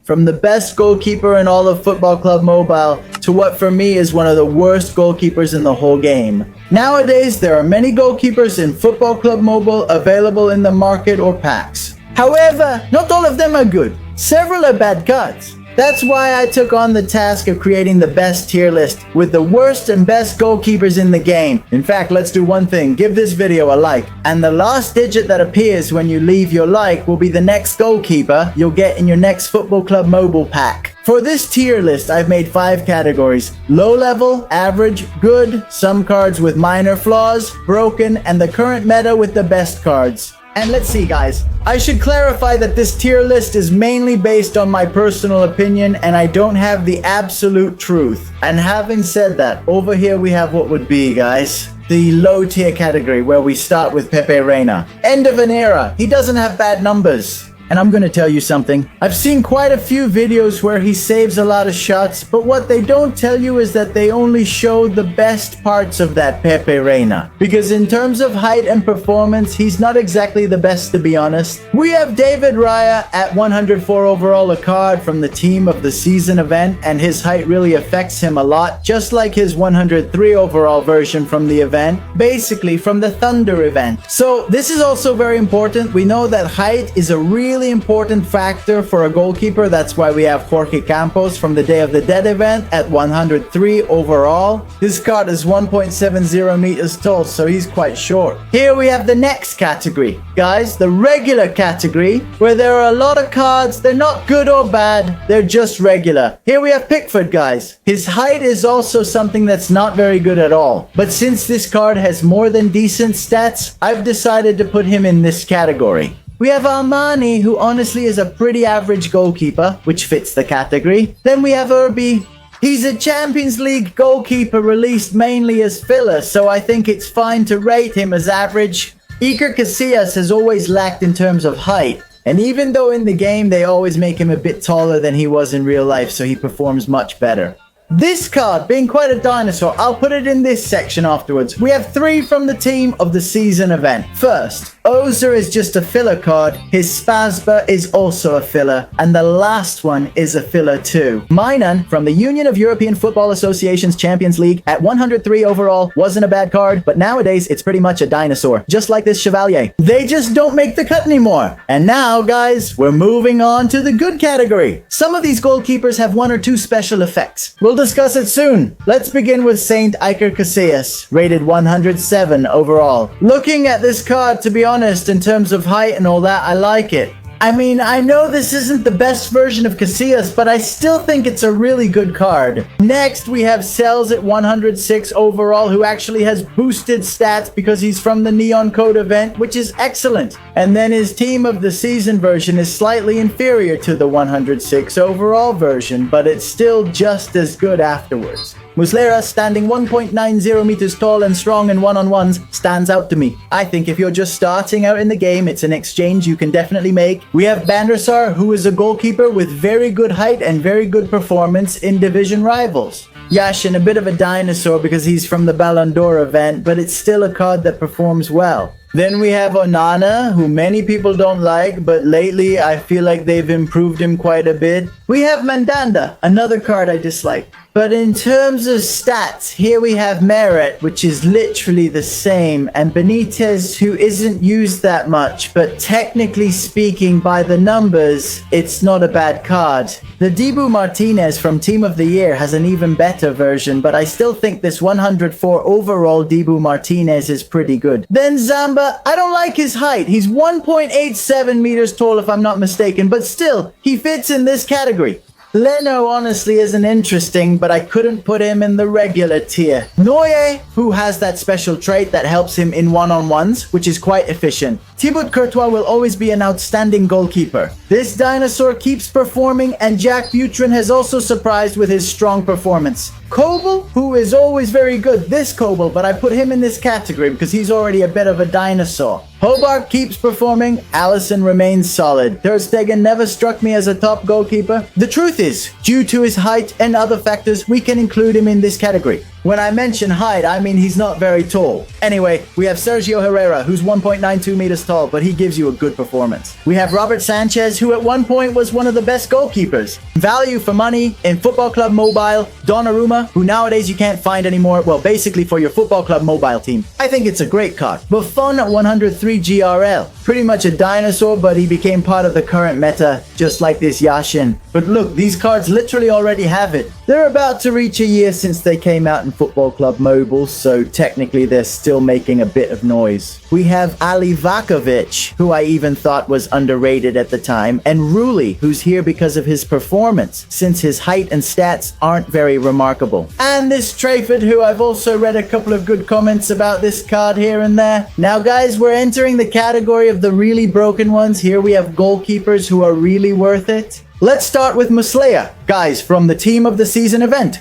From the best goalkeeper in all of Football Club Mobile to what for me is one of the worst goalkeepers in the whole game. Nowadays, there are many goalkeepers in Football Club Mobile available in the market or packs. However, not all of them are good. Several are bad cards. That's why I took on the task of creating the best tier list with the worst and best goalkeepers in the game. In fact, let's do one thing. Give this video a like. And the last digit that appears when you leave your like will be the next goalkeeper you'll get in your next Football Club Mobile pack. For this tier list, I've made 5 categories: low level, average, good, some cards with minor flaws, broken, and the current meta with the best cards. And let's see, guys. I should clarify that this tier list is mainly based on my personal opinion and I don't have the absolute truth. And having said that, over here we have what would be, guys, the low tier category where we start with Pepe Reina. End of an era. He doesn't have bad numbers. And I'm gonna tell you something. I've seen quite a few videos where he saves a lot of shots, but what they don't tell you is that they only show the best parts of that Pepe Reina. Because in terms of height and performance, he's not exactly the best, to be honest. We have David Raya at 104 overall, a card from the team of the season event, and his height really affects him a lot, just like his 103 overall version from the event, basically from the Thunder event. So this is also very important. We know that height is a really important factor for a goalkeeper. That's why we have Jorge Campos from the Day of the Dead event at 103 overall. This card is 1.70 meters tall, so he's quite short. Here we have the next category, guys, the regular category, where there are a lot of cards. They're not good or bad, they're just regular. Here we have Pickford, guys. His height is also something that's not very good at all, but since this card has more than decent stats, I've decided to put him in this category. We have Armani, who honestly is a pretty average goalkeeper, which fits the category. Then we have Irby. He's a Champions League goalkeeper released mainly as filler, so I think it's fine to rate him as average. Iker Casillas has always lacked in terms of height, and even though in the game they always make him a bit taller than he was in real life, so he performs much better. This card, being quite a dinosaur, I'll put it in this section afterwards. We have 3 from the team of the season event. First, Oza is just a filler card, his Spasba is also a filler, and the last one is a filler too. Mainan from the Union of European Football Associations Champions League at 103 overall wasn't a bad card, but nowadays it's pretty much a dinosaur, just like this Chevalier. They just don't make the cut anymore. And now, guys, we're moving on to the good category. Some of these goalkeepers have 1 or 2 special effects. We'll discuss it soon. Let's begin with Saint Iker Casillas, rated 107 overall. Looking at this card, to be honest, in terms of height and all that, I like it. I mean, I know this isn't the best version of Casillas, but I still think it's a really good card. Next, we have Cells at 106 overall, who actually has boosted stats because he's from the Neon Code event, which is excellent. And then his Team of the Season version is slightly inferior to the 106 overall version, but it's still just as good afterwards. Muslera, standing 1.90 meters tall and strong in one-on-ones, stands out to me. I think if you're just starting out in the game, it's an exchange you can definitely make. We have Bandersar, who is a goalkeeper with very good height and very good performance in division rivals. Yashin, a bit of a dinosaur because he's from the Ballon d'Or event, but it's still a card that performs well. Then we have Onana, who many people don't like, but lately I feel like they've improved him quite a bit. We have Mandanda, another card I dislike. But in terms of stats, here we have Meret, which is literally the same, and Benitez, who isn't used that much, but technically speaking, by the numbers, it's not a bad card. The Dibu Martinez from Team of the Year has an even better version, but I still think this 104 overall Dibu Martinez is pretty good. Then Zamba, I don't like his height. He's 1.87 meters tall if I'm not mistaken, but still, he fits in this category. Leno honestly isn't interesting, but I couldn't put him in the regular tier. Neuer, who has that special trait that helps him in one-on-ones, which is quite efficient. Thibaut Courtois will always be an outstanding goalkeeper. This dinosaur keeps performing, and Jack Butrin has also surprised with his strong performance. Kobel, who is always very good, this Kobel, but I put him in this category because he's already a bit of a dinosaur. Hobart keeps performing, Alisson remains solid. Ter Stegen never struck me as a top goalkeeper. The truth is, due to his height and other factors, we can include him in this category. When I mention height, I mean he's not very tall. Anyway, we have Sergio Herrera, who's 1.92 meters tall, but he gives you a good performance. We have Robert Sanchez, who at one point was one of the best goalkeepers. Value for money in Football Club Mobile. Donnarumma, who nowadays you can't find anymore, well, basically for your Football Club Mobile team. I think it's a great card. Buffon at 103 GRL. Pretty much a dinosaur, but he became part of the current meta, just like this Yashin. But look, these cards literally already have it. They're about to reach a year since they came out in Football Club Mobile, so technically they're still making a bit of noise. We have Ali Vakovic, who I even thought was underrated at the time, and Ruli, who's here because of his performance, since his height and stats aren't very remarkable. And this Trafford, who I've also read a couple of good comments about this card here and there. Now guys, we're entering the category of the really broken ones. Here we have goalkeepers who are really worth it. Let's start with Muslera, guys, from the Team of the Season event.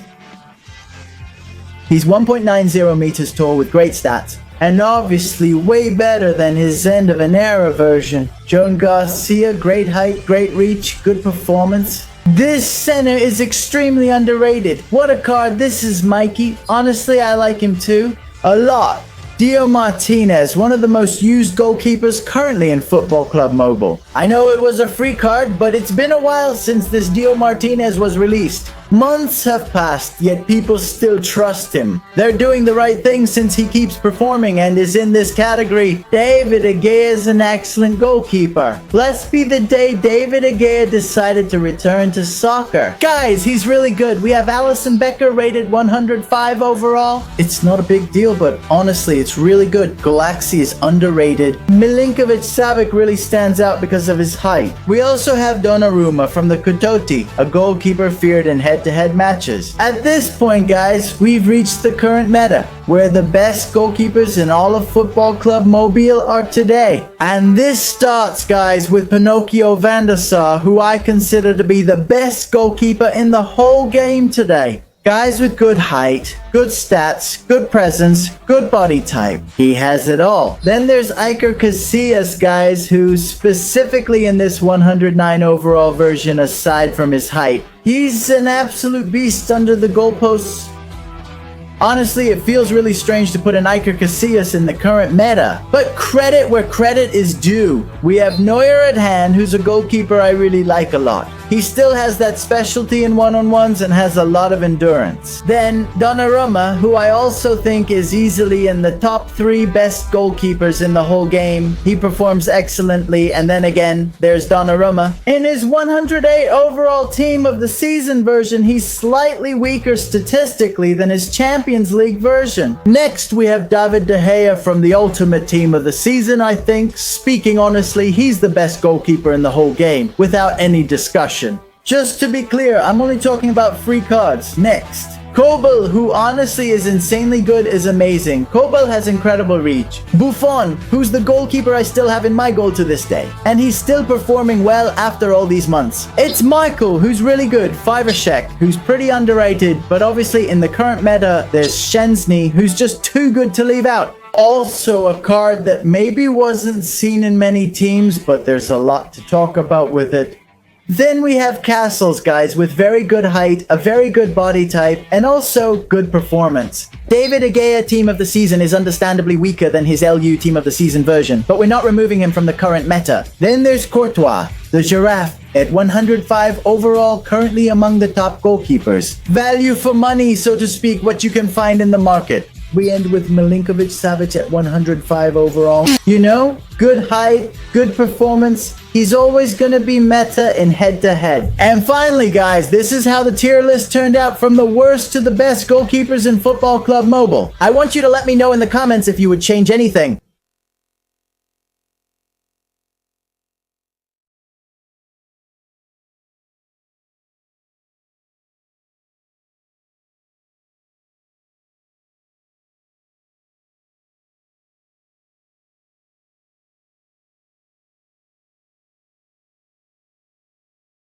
He's 1.90 meters tall with great stats, and obviously way better than his end of an era version. Joan Garcia, great height, great reach, good performance. This center is extremely underrated. What a card this is, Mikey. Honestly, I like him too. A lot. Dio Martinez, one of the most used goalkeepers currently in Football Club Mobile. I know it was a free card, but it's been a while since this Dio Martinez was released. Months have passed, yet people still trust him. They're doing the right thing since he keeps performing and is in this category. David De Gea is an excellent goalkeeper. Blessed be the day David De Gea decided to return to soccer. Guys, he's really good. We have Alison Becker rated 105 overall. It's not a big deal, but honestly, it's really good. Galaxy is underrated. Milinkovic-Savic really stands out because of his height. We also have Donnarumma from the Kutoti, a goalkeeper feared in head-to-head matches. At this point, guys, we've reached the current meta, where the best goalkeepers in all of Football Club Mobile are today. And this starts, guys, with Pinocchio van der Sar, who I consider to be the best goalkeeper in the whole game today. Guys with good height, good stats, good presence, good body type. He has it all. Then there's Iker Casillas, guys, who specifically in this 109 overall version, aside from his height, he's an absolute beast under the goalposts. Honestly, it feels really strange to put an Iker Casillas in the current meta, but credit where credit is due. We have Neuer at hand, who's a goalkeeper I really like a lot. He still has that specialty in one-on-ones and has a lot of endurance. Then Donnarumma, who I also think is easily in the top 3 best goalkeepers in the whole game. He performs excellently. And then again, there's Donnarumma. In his 108 overall Team of the Season version, he's slightly weaker statistically than his Champions League version. Next, we have David De Gea from the Ultimate Team of the Season, I think. Speaking honestly, he's the best goalkeeper in the whole game, without any discussion. Just to be clear, I'm only talking about free cards. Next, Kobel, who honestly is insanely good, is amazing. Kobel has incredible reach. Buffon, who's the goalkeeper I still have in my goal to this day, and he's still performing well after all these months. It's Michael, who's really good. Fivershek, who's pretty underrated, but obviously in the current meta, there's Szczęsny, who's just too good to leave out. Also a card that maybe wasn't seen in many teams, but there's a lot to talk about with it. Then we have Castles, guys, with very good height, a very good body type, and also good performance. David De Gea Team of the Season is understandably weaker than his LU Team of the Season version, but we're not removing him from the current meta. Then there's Courtois, the Giraffe, at 105 overall, currently among the top goalkeepers. Value for money, so to speak, what you can find in the market. We end with Milinkovic-Savic at 105 overall. You know, good height, good performance. He's always going to be meta in head-to-head. And finally, guys, this is how the tier list turned out from the worst to the best goalkeepers in Football Club Mobile. I want you to let me know in the comments if you would change anything.